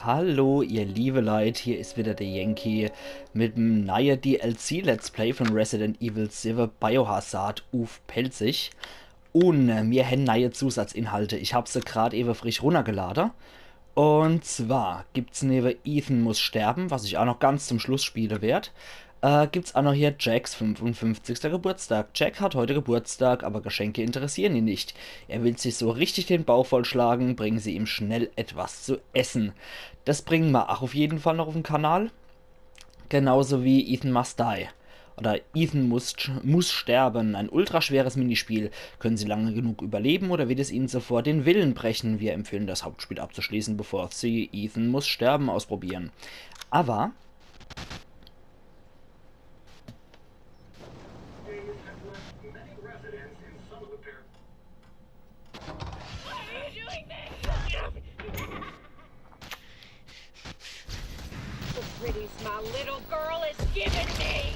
Hallo ihr liebe Leute, hier ist wieder der Yankee mit dem neuen DLC Let's Play von Resident Evil 7 Biohazard auf Pelzig. Und mir haben neue Zusatzinhalte, ich habe sie gerade eben frisch runtergeladen. Und zwar gibt es neben Ethan muss sterben, was ich auch noch ganz zum Schluss spielen werde. Gibt es auch noch hier Jacks 55. Geburtstag. Jack hat heute Geburtstag, aber Geschenke interessieren ihn nicht. Er will sich so richtig den Bauch vollschlagen, bringen sie ihm schnell etwas zu essen. Das bringen wir auch auf jeden Fall noch auf den Kanal. Genauso wie Ethan Must Die. Oder Ethan muss sterben. Ein ultraschweres Minispiel. Können sie lange genug überleben oder wird es ihnen sofort den Willen brechen? Wir empfehlen das Hauptspiel abzuschließen, bevor sie Ethan muss sterben ausprobieren. Aber pretties my little girl is giving me.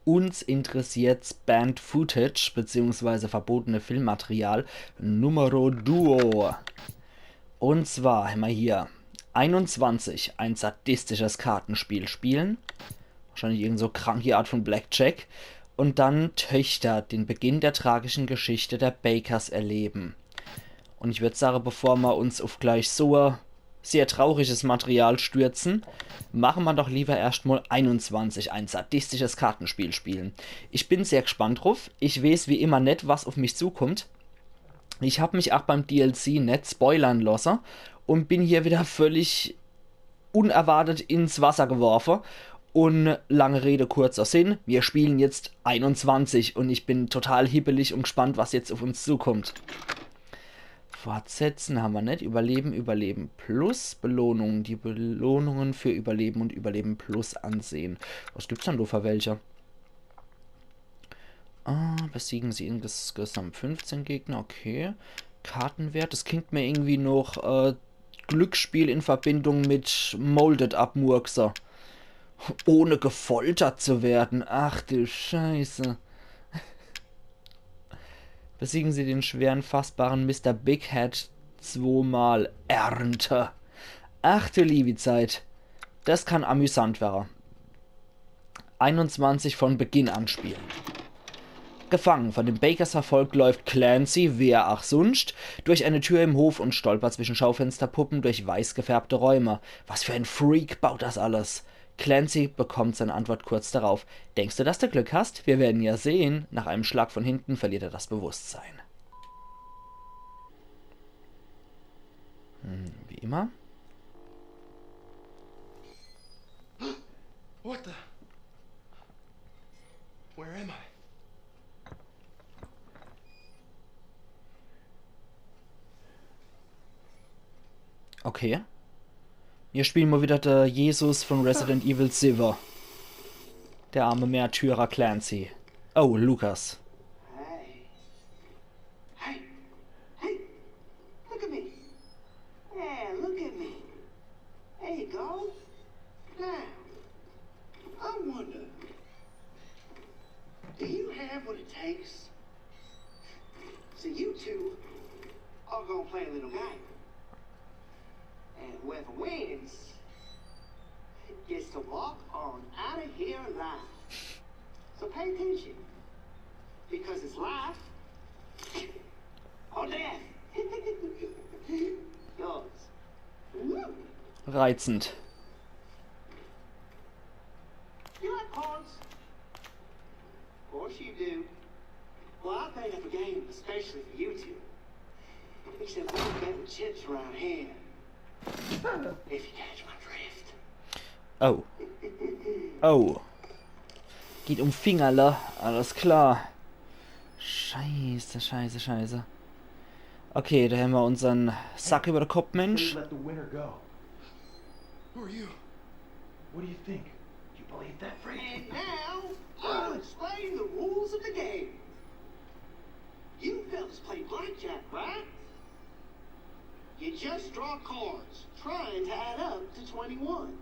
uns interessiert Banned Footage bzw. verbotene Filmmaterial Numero Duo. Und zwar haben wir hier 21, ein sadistisches Kartenspiel spielen. Wahrscheinlich irgend so kranke Art von Blackjack. Und dann Töchter, den Beginn der tragischen Geschichte der Bakers erleben. Und ich würde sagen, bevor wir uns auf gleich so sehr trauriges Material stürzen, machen wir doch lieber erstmal 21, ein sadistisches Kartenspiel spielen. Ich bin sehr gespannt drauf. Ich weiß wie immer nicht, was auf mich zukommt. Ich habe mich auch beim DLC nicht spoilern lassen und bin hier wieder völlig unerwartet ins Wasser geworfen. Und lange Rede, kurzer Sinn, wir spielen jetzt 21 und ich bin total hibbelig und gespannt, was jetzt auf uns zukommt. Fortsetzen haben wir nicht. Überleben, Überleben plus Belohnungen. Die Belohnungen für Überleben und Überleben plus ansehen. Was gibt's dann für welche? Besiegen sie insgesamt 15 Gegner, okay. Kartenwert, das klingt mir irgendwie noch Glücksspiel in Verbindung mit Molded Up Murkser. Ohne gefoltert zu werden. Ach du Scheiße. Besiegen sie den schweren, fassbaren Mr. Big Head zweimal. Ernte. Ach du liebe Zeit. Das kann amüsant werden. 21 von Beginn an spielen. Gefangen von den Bakers verfolgt läuft Clancy, wer ach sonst, durch eine Tür im Hof und stolpert zwischen Schaufensterpuppen durch weiß gefärbte Räume. Was für ein Freak baut das alles? Clancy bekommt seine Antwort kurz darauf. Denkst du, dass du Glück hast? Wir werden ja sehen. Nach einem Schlag von hinten verliert er das Bewusstsein. Wie immer. What the? Where am I? Okay. Hier spielen wir wieder der Jesus von Resident Evil 7. Der arme Märtyrer Clancy. Oh, Lucas. Hey. Hey. Hey. Look at me. Yeah, look at me. There you go. Now, I wonder, do you have what it takes? So you two are gonna play a little game. And whoever wins gets to walk on out of here alive. So pay attention. Because it's life or death. Yours. Reizend. You like cards? Of course you do. Well, I think up a game especially for you two. Except we don't bet with chips around here. If you catch my drift. Oh. Oh. Geht um Fingerle. Alles klar. Scheiße, scheiße, scheiße. Okay, da haben wir unseren Sack über den Kopf, Mensch. Let the winner go. Who are you? What do you think? You believe that freak? And now, I'll explain the rules of the game. You fellas play blackjack, right? You just draw cards, trying to add up to 21.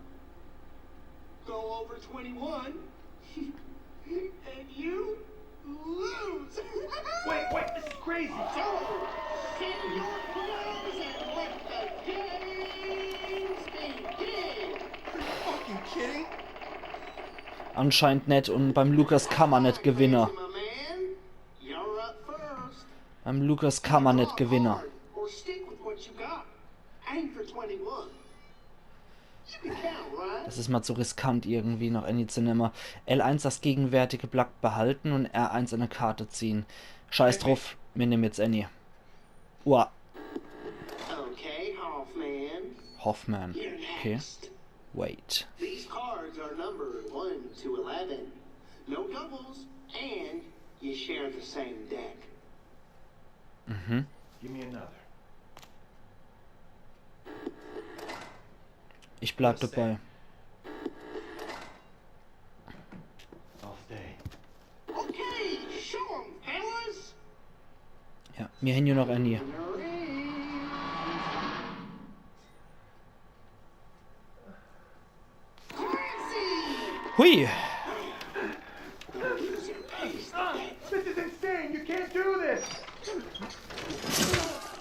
Go over 21, and you lose. Wait, this is crazy. So, sit your clothes and let the games begin. Are you fucking kidding? Anscheinend nicht und beim Lukas kann man nicht Gewinner. My man, you're up first. Beim Lukas kann man nicht Gewinner. Or stick with what you got. Aim for 21. You can count, right? Das ist mal zu riskant irgendwie noch Annie zu nehmen. L1 das gegenwärtige Blatt behalten und R1 eine Karte ziehen. Scheiß drauf, wir nehmen jetzt Annie. Uah, Okay, Hoffman. Hoffman. You're Okay, next. wait. These cards are numbered 1 to 11. No doubles, and you share the same deck. Give me another. Ich bleib dabei. I'll stay. Okay, show 'em, fellas. Ja, mir hin nur noch Annie. Hui! This is insane! You can't do this!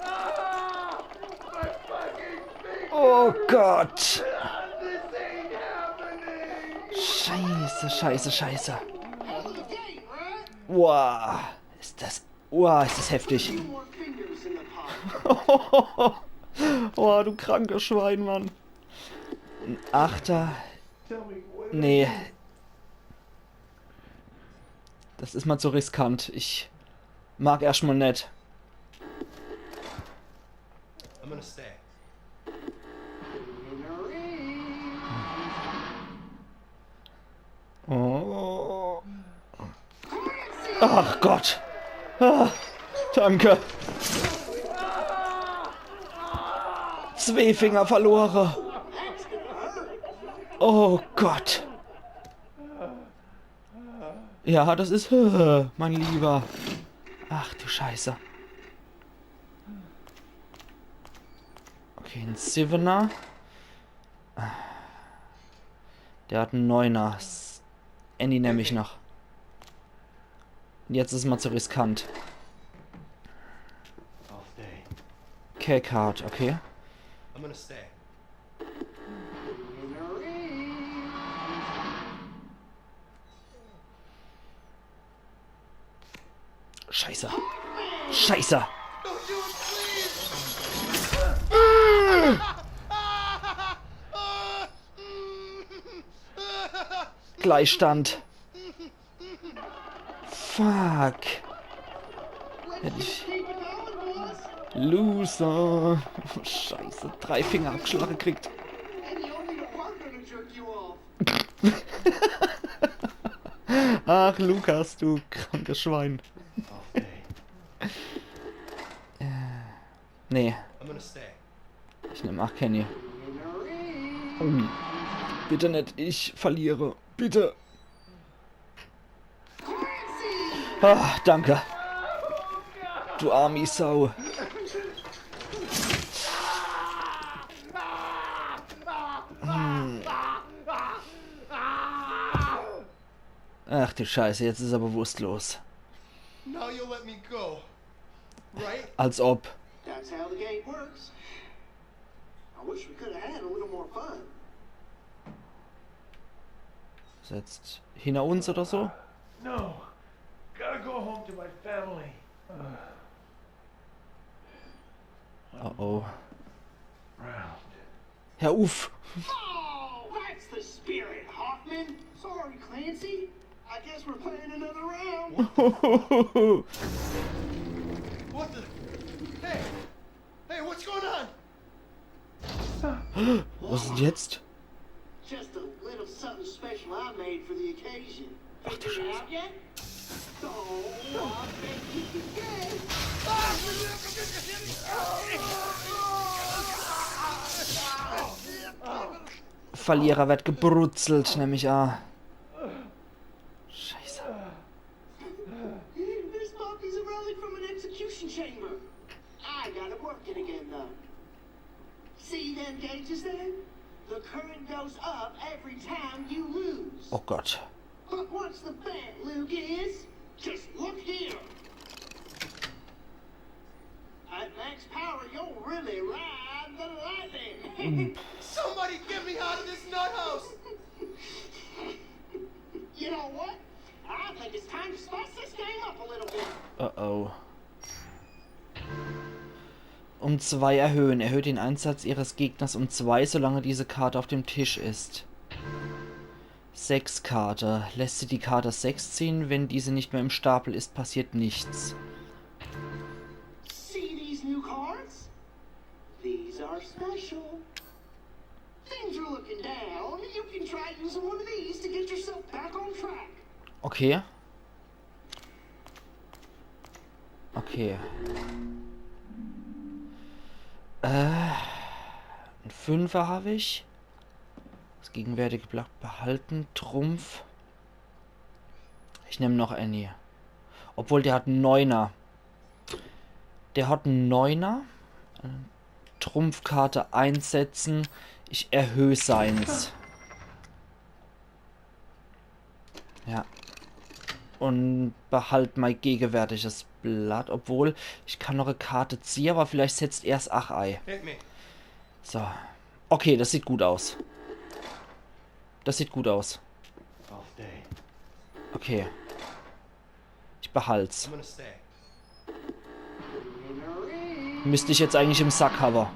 Ah! My fucking finger! Oh Gott! This ain't happening! Scheiße, scheiße, scheiße. Hell of a game, right? Wow, ist das heftig. Two more fingers in the pot. Oh, du krankes Schwein, Mann. Ein Achter. Tell me what. Nee. Das ist mal zu riskant. Ich mag erstmal nicht. I'm gonna stay. Oh. Ach Gott. Ah, danke. Zwei Finger verloren. Oh Gott. Ja, das ist mein Lieber. Ach du Scheiße. Okay, ein Sievener. Der hat einen Neuner. Andy nehme ich noch. Und jetzt ist es mal zu riskant. I'll stay. K-Card, okay. I'm gonna stay. Scheiße. Scheiße. Don't do it, please! Gleichstand. Fuck. Hätte ich... Keep it going, boss. Loser. Scheiße. 3 Finger Abschlag gekriegt. And the only partner to jerk you off. Ach, Lukas, du krankes Schwein. I'll stay. Nee, I'm gonna stay. ich nehme ach Kenny. Bitte nicht, ich verliere. Bitte. Ah, danke. Du Army Sau. Ach du Scheiße, jetzt ist er bewusstlos. Now you'll let me go. Right? Als ob. That's how the game works. I wish we could have had a little more fun. Setzt hinter uns oder so? No. Gotta go home to my family. Oh oh. Round. Herr Uff. Oh, that's the spirit, Hoffman. Sorry, Clancy. I guess we're playing another round. What the? Hey! Hey, what's going on? Was ist jetzt? Just a little something special I made for the occasion. Figured it out yet? Oh, I bet you can guess. Verlierer wird gebrutzelt, nämlich an. Scheiße. This puppy's a relic from an execution chamber. I got it working again, though. See them gauges there? The current goes up every time you lose. Oh Gott. But what's the bet, Luke, is? Just look here. At max power, you'll really ride the lightning. Somebody get me out of this nut house! You know what? I think it's time to spice this game up a little bit. Oh. Um 2 erhöhen. Erhöht den Einsatz ihres Gegners um 2, solange diese Karte auf dem Tisch ist. 6 Karte. Lässt sie die Karte 6 ziehen, wenn diese nicht mehr im Stapel ist, passiert nichts. See these new cards? These are special. Things are looking down. You can try using one of these to get yourself back on track. Okay. Okay. Ein 5er habe ich. Das gegenwärtige Blatt behalten. Trumpf. Ich nehme noch Annie. Obwohl, der hat einen 9er. Der hat einen 9er. Trumpfkarte einsetzen. Ich erhöhe seins. Ja. Und behalte mein gegenwärtiges Blatt. Obwohl, ich kann noch eine Karte ziehen, aber vielleicht setzt erst Achei. Hit me. So. Okay, das sieht gut aus. Das sieht gut aus. I'll stay. Okay. Ich behalt's. I'm gonna stay. Müsste ich jetzt eigentlich im Sack haben.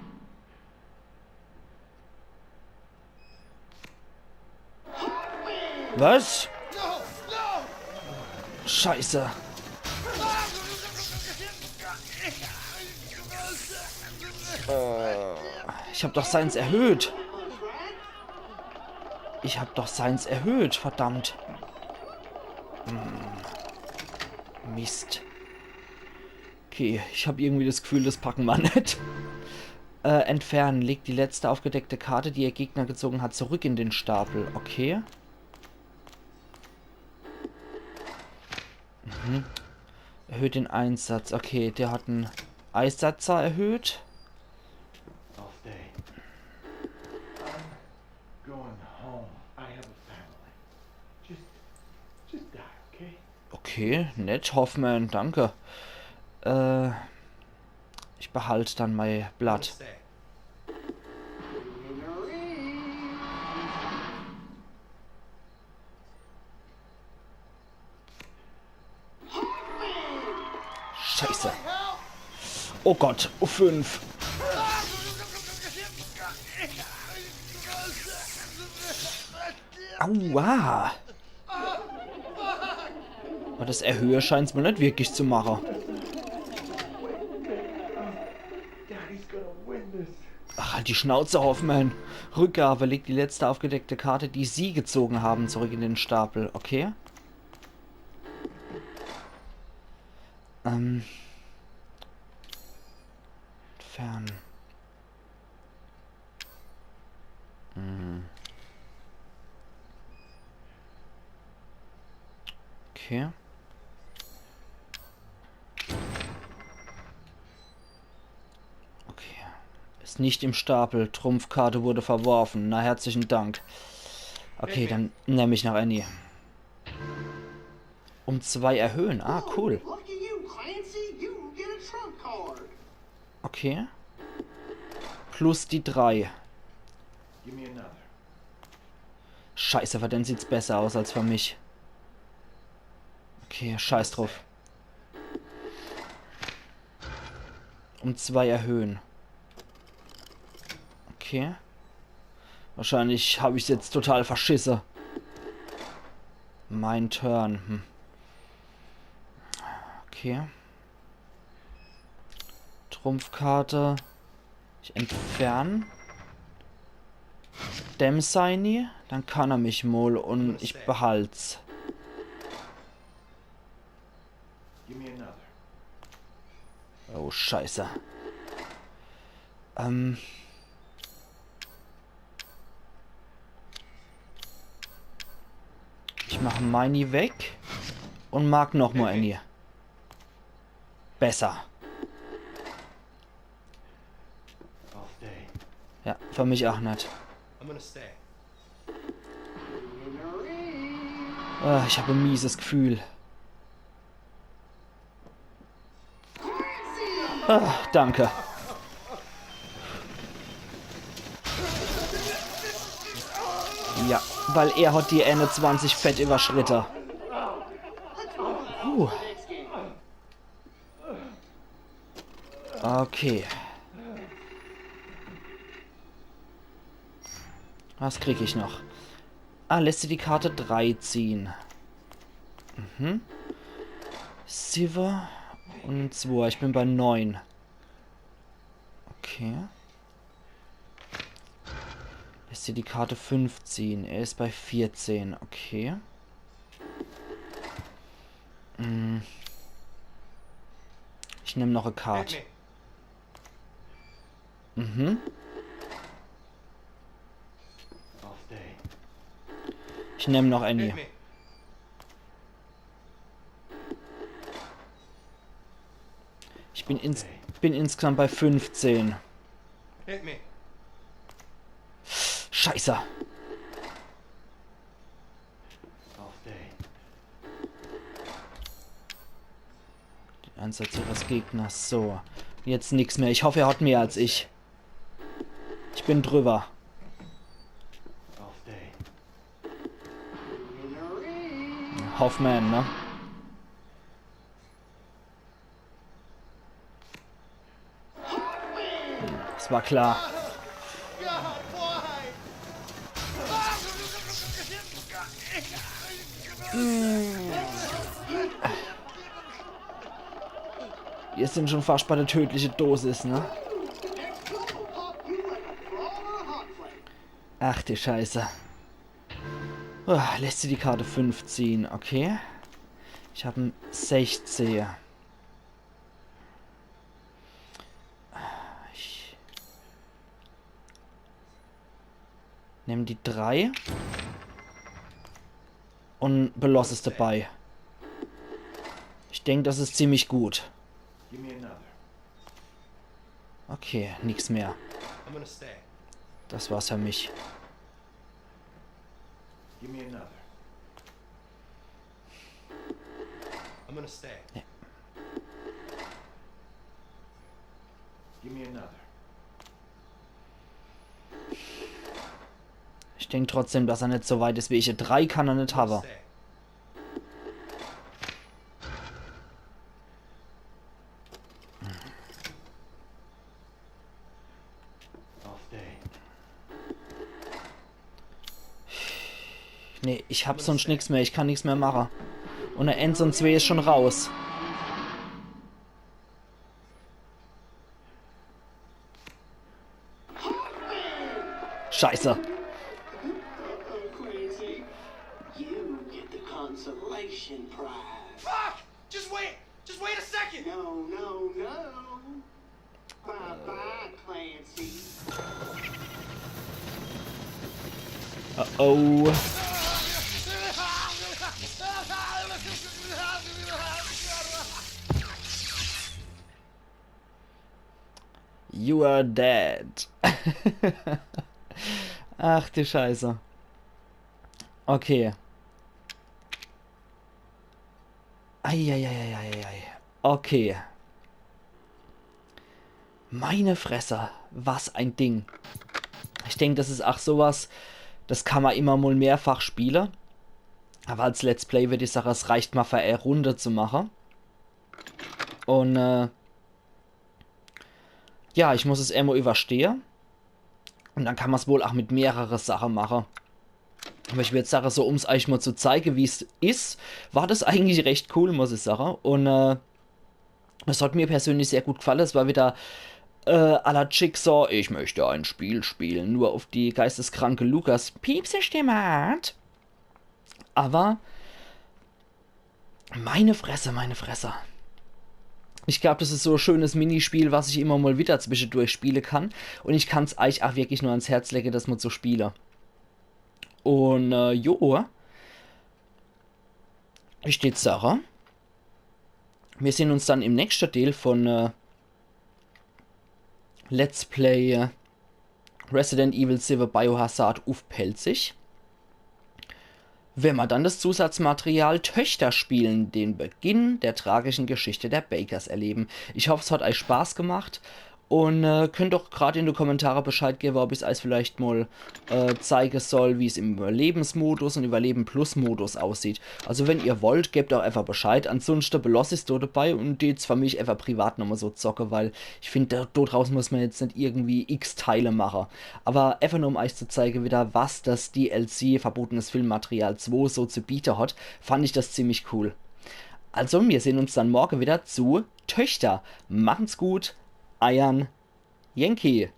Was? No! No! Scheiße. Ich habe doch seins erhöht. Ich habe doch seins erhöht, verdammt. Mist. Okay, ich habe irgendwie das Gefühl, das packen wir nicht. Entfernen. Legt die letzte aufgedeckte Karte, die ihr Gegner gezogen hat, zurück in den Stapel. Okay. Erhöht den Einsatz. Okay, der hat einen Einsatzer erhöht. I'll stay. I'm going home. I have a family. Just die, okay? Okay, nett, Hoffmann, danke. Ich behalte dann mein I'm gonna Blatt. stay. Scheiße. Oh Gott, oh 5. Aua. Aber das Erhöhe scheint es mir nicht wirklich zu machen. Daddy's gonna win this. Ach, halt die Schnauze, Hoffmann. Rückgabe. Legt die letzte aufgedeckte Karte, die Sie gezogen haben, zurück in den Stapel. Okay. Entfernen. Okay. Okay. Ist nicht im Stapel. Trumpfkarte wurde verworfen. Na, herzlichen Dank. Okay, dann nehme ich nach Annie. Um 2 erhöhen. Ah, cool. Lucky you, Clancy. You get a trump card. Okay. Plus die 3. Give me another. Scheiße, für den sieht's besser aus als für mich. Okay, scheiß drauf. Um 2 erhöhen. Okay. Wahrscheinlich habe ich jetzt total verschisse. Mein Turn. Okay. Trumpfkarte. Ich entferne. Dämseini. Dann kann er mich mal und ich behalt's. Give me another. Oh, scheiße. Ich mache Miney weg und mag nochmal Annie. Besser. I'll stay. Ja, für mich auch nicht. I'm gonna stay. Ah, ich habe ein mieses Gefühl. Ah, danke. Ja, weil er hat die Ende 20 fett überschritten. Okay. Was kriege ich noch? Ah, lässt sie die Karte 3 ziehen. Mhm. Silver und 2. Ich bin bei 9. Okay. Lässt sie die Karte 5 ziehen. Er ist bei 14. Okay. Ich nehme noch eine Hit Karte. me. Mhm. I'll stay. Ich nehme noch Hit Annie. me. Ich bin insgesamt bei 15. Hit me. Scheiße. I'll stay. Die Einsatz ihres Gegners. So. Jetzt nichts mehr. Ich hoffe, er hat mehr als ich. Ich bin drüber. I'll stay. Hoffman, ne? Das war klar. Wir sind schon fast bei der tödlichen Dosis, ne? Ach die Scheiße. Lässt sie die Karte 5 ziehen, okay. Ich habe ein 16. Ich nehme die 3 und belasse es dabei. Ich denke, das ist ziemlich gut. Give me another. Okay, nichts mehr. I'm gonna stay. Das war's für mich. Give me another. I'm gonna stay. Give me another. Ich denke trotzdem, dass er nicht so weit ist wie ich. 3 kann er nicht I'm gonna haben. stay. I'll stay. Nee, ich hab sonst nichts mehr. Ich kann nichts mehr machen. Und der Enz und 2 ist schon raus. Scheiße. Clancy, you get the consolation prize. Fuck! Just wait! Just wait a second! No, no, no. Bye-bye, Clancy. Oh. You are dead. Ach die Scheiße. Okay. Eieieiei. Okay. Meine Fresse. Was ein Ding. Ich denke, das ist auch sowas, das kann man immer mal mehrfach spielen. Aber als Let's Play würde ich sagen, es reicht mal für eine Runde zu machen. Und ja, ich muss es immer überstehen. Und dann kann man es wohl auch mit mehreren Sachen machen. Aber ich würde sagen, so um es euch mal zu zeigen, wie es ist, war das eigentlich recht cool, muss ich sagen. Und es hat mir persönlich sehr gut gefallen. Es war wieder à la Jigsaw, ich möchte ein Spiel spielen, nur auf die geisteskranke Lukas Piepse-Stimme hat. Aber meine Fresse, meine Fresse. Ich glaube, das ist so ein schönes Minispiel, was ich immer mal wieder zwischendurch spielen kann. Und ich kann es euch auch wirklich nur ans Herz legen, das mal zu spielen. Und jo, ich steht Sache. Wir sehen uns dann im nächsten Teil von Let's Play Resident Evil 7 Biohazard auf Pelzig. Wenn wir dann das Zusatzmaterial Töchter spielen, den Beginn der tragischen Geschichte der Bakers erleben. Ich hoffe, es hat euch Spaß gemacht und könnt doch gerade in die Kommentare Bescheid geben, ob ich es euch vielleicht mal zeigen soll, wie es im Überlebensmodus und Überleben Plus Modus aussieht. Also wenn ihr wollt, gebt auch einfach Bescheid. Ansonsten belasse ich es dort dabei und jetzt für mich einfach privat nochmal so zocke, weil ich finde, dort raus muss man jetzt nicht irgendwie x Teile machen. Aber einfach nur um euch zu zeigen wieder, was das DLC Verbotenes Filmmaterial 2 so zu bieten hat, fand ich das ziemlich cool. Also, wir sehen uns dann morgen wieder zu Töchter. Machen's gut, Eiern Yankee.